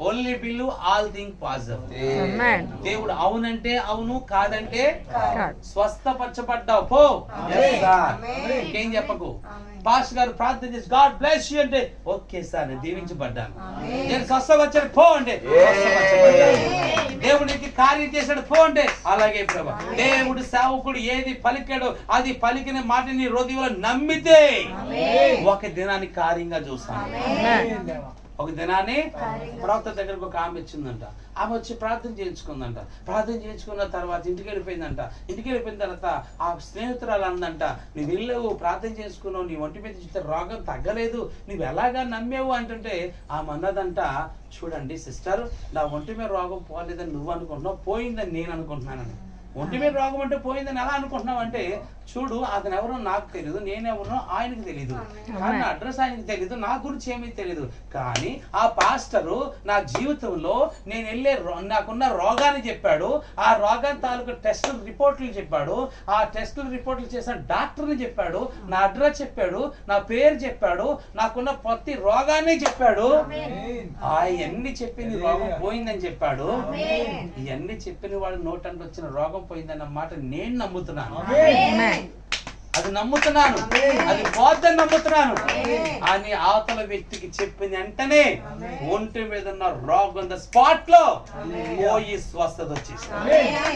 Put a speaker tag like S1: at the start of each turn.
S1: Only bill all thing possible. దేవుడు అవునంటే అవును, కాదంటే స్వస్థపరచబడ్డావు పో, ఇంకేం చెప్పకు. పాస్టర్ గారు ప్రార్థన చేసి గాడ్ బ్లెస్ యూ అంటే ఓకే సార్ నేను దీవించబడ్డాను. నేను స్వస్థపరిచాడు పో అంటే దేవుడికి కార్యం చేశాడు పో అంటే అలాగే ప్రభు. దేవుడు సేవకుడు ఏది పలికాడో అది పలికిన మాట నీ హృదయంలో నమ్మితే ఒక దినాన్ని కార్యంగా చూస్తాను. ఒక దినాన్ని ప్రవక్త దగ్గరకు ఒక ఆమె వచ్చిందంట. ఆమె వచ్చి ప్రార్థన చేయించుకుందంట. ప్రార్థన చేయించుకున్న తర్వాత ఇంటికి వెళ్ళిపోయిందంట. ఇంటికి వెళ్ళిపోయిన తర్వాత ఆ స్నేహితురాలు అందంట, నువ్వు వెళ్ళావు ప్రార్థన చేసుకున్నావు, నీ ఒంటి మీద చూస్తే రోగం తగ్గలేదు, నువ్వు ఎలాగా నమ్మేవు అంటుంటే ఆమె అన్నదంట, చూడండి సిస్టర్, నా ఒంటి మీద రోగం పోలేదని నువ్వు అనుకుంటున్నావు, పోయిందని నేను అనుకుంటున్నానని. ఒంటి మీద రోగం అంటే పోయిందని ఎలా అనుకుంటున్నావు అంటే, చూడు అతను ఎవరో నాకు తెలియదు, నేనెవరో ఆయనకు తెలియదు, కానీ నా అడ్రస్ ఆయనకు తెలియదు, నా గురించి ఏమీ తెలియదు, కానీ ఆ పాస్టరు నా జీవితంలో నేను వెళ్ళే నాకున్న రోగాన్ని చెప్పాడు, ఆ రోగాన్ని తాలూకు టెస్ట్ రిపోర్ట్లు చెప్పాడు, ఆ టెస్ట్ రిపోర్ట్లు చేసిన డాక్టర్ని చెప్పాడు, నా అడ్రస్ చెప్పాడు, నా పేరు చెప్పాడు, నాకున్న ప్రతి రోగాన్ని చెప్పాడు, అవన్నీ చెప్పింది రోగం పోయిందని చెప్పాడు. ఇవన్నీ చెప్పిన వాడు నోటంటే వచ్చిన రోగం పోయిందన్న మాట నేను నమ్ముతున్నాను, అది నమ్ముతున్నాను, అది పోద్దని నమ్ముతున్నాను అని అవతల వ్యక్తికి చెప్పిన వెంటనే ఒంటి మీద ఉన్న రోగం స్పాట్ లో పోయి స్వస్థత వచ్చేసి